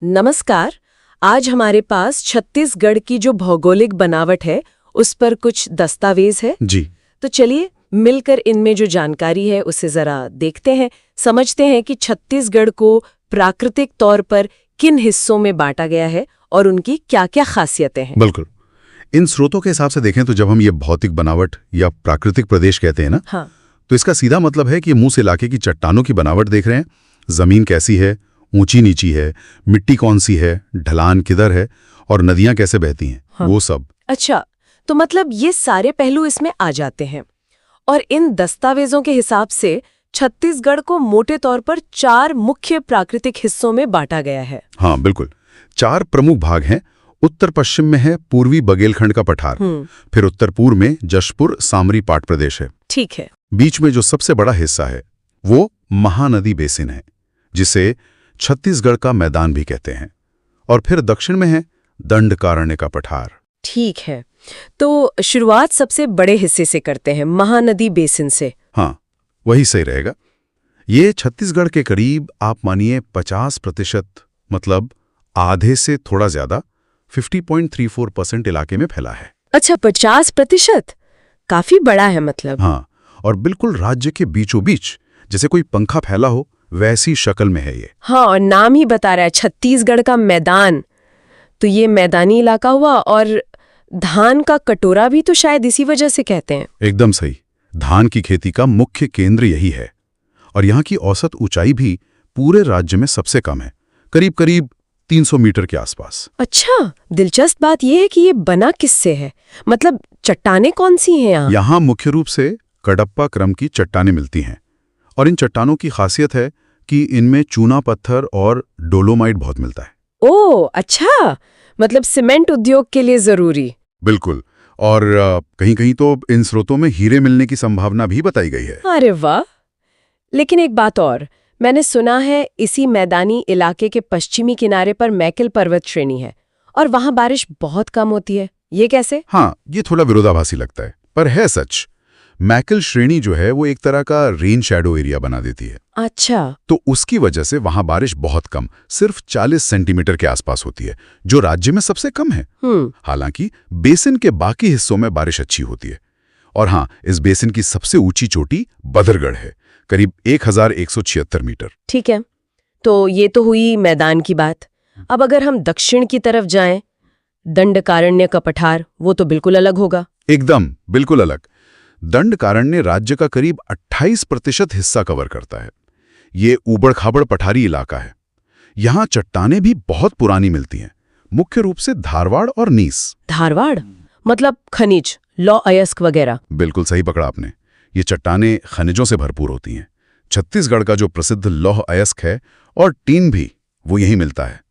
नमस्कार। आज हमारे पास छत्तीसगढ़ की जो भौगोलिक बनावट है उस पर कुछ दस्तावेज है। जी। तो चलिए मिलकर इनमें जो जानकारी है उसे जरा देखते हैं, समझते हैं कि छत्तीसगढ़ को प्राकृतिक तौर पर किन हिस्सों में बांटा गया है और उनकी क्या-क्या खासियतें हैं। बिल्कुल। इन स्रोतों के हिसाब से देखें तो जब हम ये भौतिक बनावट या प्राकृतिक प्रदेश कहते हैं ना, हाँ। तो इसका सीधा मतलब है कि मूस इलाके की चट्टानों की बनावट देख रहे हैं, जमीन कैसी है, ऊंची नीची है, मिट्टी कौन सी है, ढलान किधर है और नदियां कैसे बहती हैं, हाँ। वो सब। अच्छा, तो मतलब ये सारे पहलू इसमें आ जाते हैं। और इन दस्तावेजों के हिसाब से छत्तीसगढ़ को मोटे तौर पर 4 मुख्य प्राकृतिक हिस्सों में बांटा गया है। हाँ बिल्कुल, 4 प्रमुख भाग हैं। उत्तर पश्चिम में है पूर्वी बघेलखंड का पठार, फिर उत्तर पूर्व में जशपुर सामरी पाट प्रदेश है। ठीक है। बीच में जो सबसे बड़ा हिस्सा है वो महानदी बेसिन है, जिसे छत्तीसगढ़ का मैदान भी कहते हैं। और फिर दक्षिण में है दंडकारण्य का पठार। ठीक है, तो शुरुआत सबसे बड़े हिस्से से करते हैं, महानदी बेसिन से। हाँ, वही सही रहेगा। ये छत्तीसगढ़ के करीब आप मानिए 50%, मतलब आधे से थोड़ा ज्यादा 50.34% इलाके में फैला है। अच्छा, 50%? काफी बड़ा है मतलब। हाँ, और बिल्कुल राज्य के बीचों बीच, जैसे कोई पंखा फैला हो वैसी शक्ल में है ये। हाँ, और नाम ही बता रहा है छत्तीसगढ़ का मैदान। तो ये मैदानी इलाका हुआ, और धान का कटोरा भी तो शायद इसी वजह से कहते हैं। एकदम सही। धान की खेती का मुख्य केंद्र यही है, और यहाँ की औसत ऊंचाई भी पूरे राज्य में सबसे कम है, करीब करीब 300 मीटर के आसपास। अच्छा, दिलचस्प बात यह है कि ये बना किससे है, मतलब चट्टानें कौन सी हैं यहाँ? यहाँ मुख्य रूप से कडप्पा क्रम की चट्टानें मिलती हैं, और इन चट्टानों की खासियत है कि इनमें चूना पत्थर और डोलोमाइट बहुत मिलता है। ओह अच्छा, मतलब सीमेंट उद्योग के लिए जरूरी। बिल्कुल, और कहीं कहीं तो इन स्रोतों में हीरे मिलने की संभावना भी बताई गई है। अरे वाह। लेकिन एक बात और, मैंने सुना है इसी मैदानी इलाके के पश्चिमी किनारे पर मैकल पर्वत श्रेणी है और वहां बारिश बहुत कम होती है। ये कैसे? हाँ, ये थोड़ा विरोधाभासी लगता है, पर है सच। मैकल श्रेणी जो है वो एक तरह का रेन शैडो एरिया बना देती है। अच्छा। तो उसकी वजह से वहां बारिश बहुत कम, सिर्फ 40 सेंटीमीटर के आसपास होती है, जो राज्य में सबसे कम है। हालांकि बेसिन के बाकी हिस्सों में बारिश अच्छी होती है। और हाँ, इस बेसिन की सबसे ऊंची चोटी बदरगढ़ है, करीब 1176 मीटर। ठीक है, तो ये तो हुई मैदान की बात। अब अगर हम दक्षिण की तरफ जाएं, दंडकारण्य का पठार, वो तो बिल्कुल अलग होगा। एकदम बिल्कुल अलग। दंडकारण्य राज्य का करीब 28% हिस्सा कवर करता है। ये ऊबड़-खाबड़ पठारी इलाका है। यहाँ चट्टानें भी बहुत पुरानी मिलती हैं, मुख्य रूप से धारवाड़ और नीस। धारवाड़ मतलब खनिज, लौह अयस्क वगैरह। बिल्कुल सही पकड़ा आपने। ये चट्टानें खनिजों से भरपूर होती हैं। छत्तीसगढ़ का जो प्रसिद्ध लौह अयस्क है और टीन भी, वो यहीं मिलता है।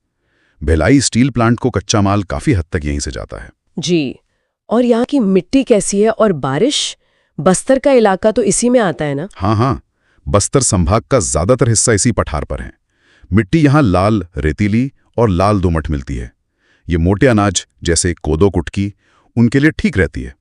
भिलाई स्टील प्लांट को कच्चा माल काफी हद तक यहीं से जाता है। जी, और यहाँ की मिट्टी कैसी है और बारिश? बस्तर का इलाका तो इसी में आता है ना? हाँ, बस्तर संभाग का ज्यादातर हिस्सा इसी पठार पर है। मिट्टी यहाँ लाल, रेतीली और लाल दोमट मिलती है। ये मोटे अनाज जैसे कोदो कुटकी उनके लिए ठीक रहती है।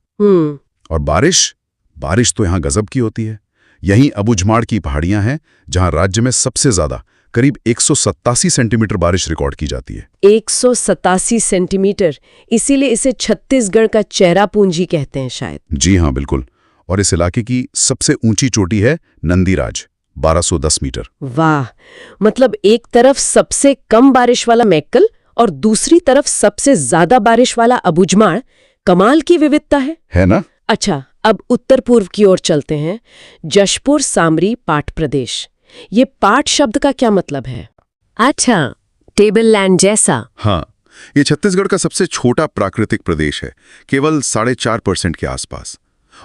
और बारिश तो यहाँ गजब की होती है। यहीं अबुझमाड़ की पहाड़ियां हैं, जहाँ राज्य में सबसे ज्यादा करीब 187 सेंटीमीटर बारिश रिकॉर्ड की जाती है। 187 सेंटीमीटर, इसीलिए इसे छत्तीसगढ़ का चेहरा पूंजी कहते हैं शायद। जी हाँ, बिल्कुल। और इस इलाके की सबसे ऊंची चोटी है नंदीराज, 1210 मीटर। वाह, मतलब एक तरफ सबसे कम बारिश वाला मैक्कल और दूसरी तरफ सबसे ज्यादा बारिश वाला अबुझमाड़। कमाल की विविधता है ना? अच्छा, अब उत्तर पूर्व की ओर चलते हैं। जशपुर सामरी पाट प्रदेश। ये पाट शब्द का क्या मतलब है? अच्छा, टेबल लैंड जैसा। हाँ, ये छत्तीसगढ़ का सबसे छोटा प्राकृतिक प्रदेश है, केवल 4.5% के आसपास।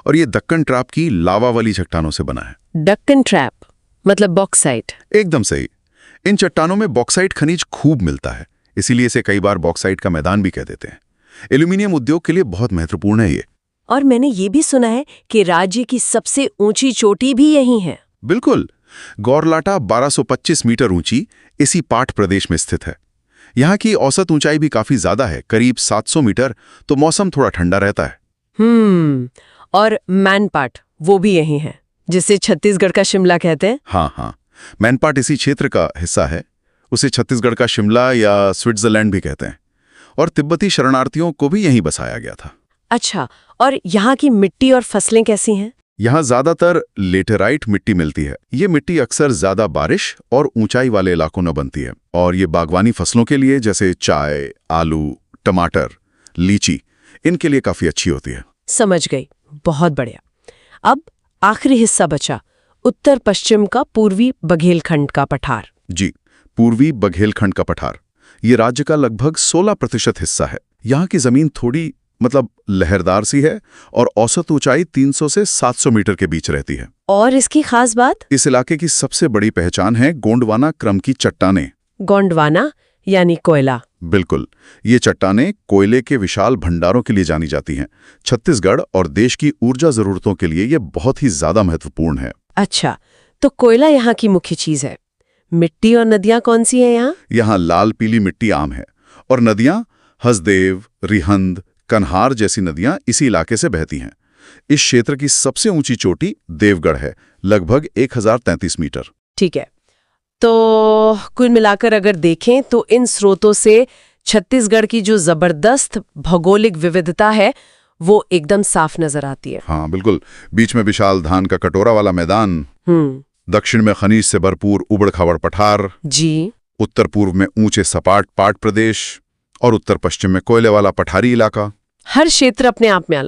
और ये दक्कन ट्रैप की लावा वाली चट्टानों से बना है। दक्कन ट्रैप मतलब बॉक्साइट? एकदम सही। इन चट्टानों में बॉक्साइट खनिज खूब मिलता है, इसीलिए इसे कई बार बॉक्साइट का मैदान भी कह देते हैं। एल्यूमिनियम उद्योग के लिए बहुत महत्वपूर्ण है ये। और मैंने ये भी सुना है कि राज्य की सबसे ऊंची चोटी भी यही है। बिल्कुल, गौरलाटा 1225 मीटर ऊंची इसी पाट प्रदेश में स्थित है। यहाँ की औसत ऊंचाई भी काफी ज्यादा है, करीब 700 मीटर, तो मौसम थोड़ा ठंडा रहता है। और मैनपाट वो भी यही है, जिसे छत्तीसगढ़ का शिमला कहते हैं। हाँ, मैनपाट इसी क्षेत्र का हिस्सा है। उसे छत्तीसगढ़ का शिमला या स्विट्जरलैंड भी कहते हैं। और तिब्बती शरणार्थियों को भी यहीं बसाया गया था। अच्छा, और यहाँ की मिट्टी और फसलें कैसी हैं? यहाँ ज्यादातर लेटेराइट मिट्टी मिलती है। ये मिट्टी अक्सर ज्यादा बारिश और ऊंचाई वाले इलाकों में बनती है, और ये बागवानी फसलों के लिए जैसे चाय, आलू, टमाटर, लीची, इनके लिए काफी अच्छी होती है। समझ गई, बहुत बढ़िया। अब आखिरी हिस्सा बचा, उत्तर पश्चिम का पूर्वी बघेलखंड का पठार। जी, पूर्वी बघेलखंड का पठार ये राज्य का लगभग 16% हिस्सा है। यहाँ की जमीन थोड़ी लहरदार सी है और औसत ऊंचाई 300 से 700 मीटर के बीच रहती है। और इसकी खास बात? इस इलाके की सबसे बड़ी पहचान है गोंडवाना क्रम की चट्टानें। गोंडवाना यानी कोयला? बिल्कुल, ये चट्टानें कोयले के विशाल भंडारों के लिए जानी जाती हैं। छत्तीसगढ़ और देश की ऊर्जा जरूरतों के लिए ये बहुत ही ज्यादा महत्वपूर्ण है। अच्छा, तो कोयला यहाँ की मुख्य चीज है। मिट्टी और नदियां कौन सी हैं यहाँ? यहाँ लाल पीली मिट्टी आम है, और नदियां हसदेव, रिहंद, कन्हार जैसी नदियां इसी इलाके से बहती हैं। इस क्षेत्र की सबसे ऊंची चोटी देवगढ़ है, लगभग 1033 मीटर। ठीक है, तो कुल मिलाकर अगर देखें तो इन स्रोतों से छत्तीसगढ़ की जो जबरदस्त भौगोलिक विविधता है वो एकदम साफ नजर आती है। हाँ बिल्कुल, बीच में विशाल धान का कटोरा वाला मैदान, दक्षिण में खनिज से भरपूर उबड़-खाबड़ पठार, जी, उत्तर पूर्व में ऊंचे सपाट पाट प्रदेश, और उत्तर पश्चिम में कोयले वाला पठारी इलाका। हर क्षेत्र अपने आप में अलग।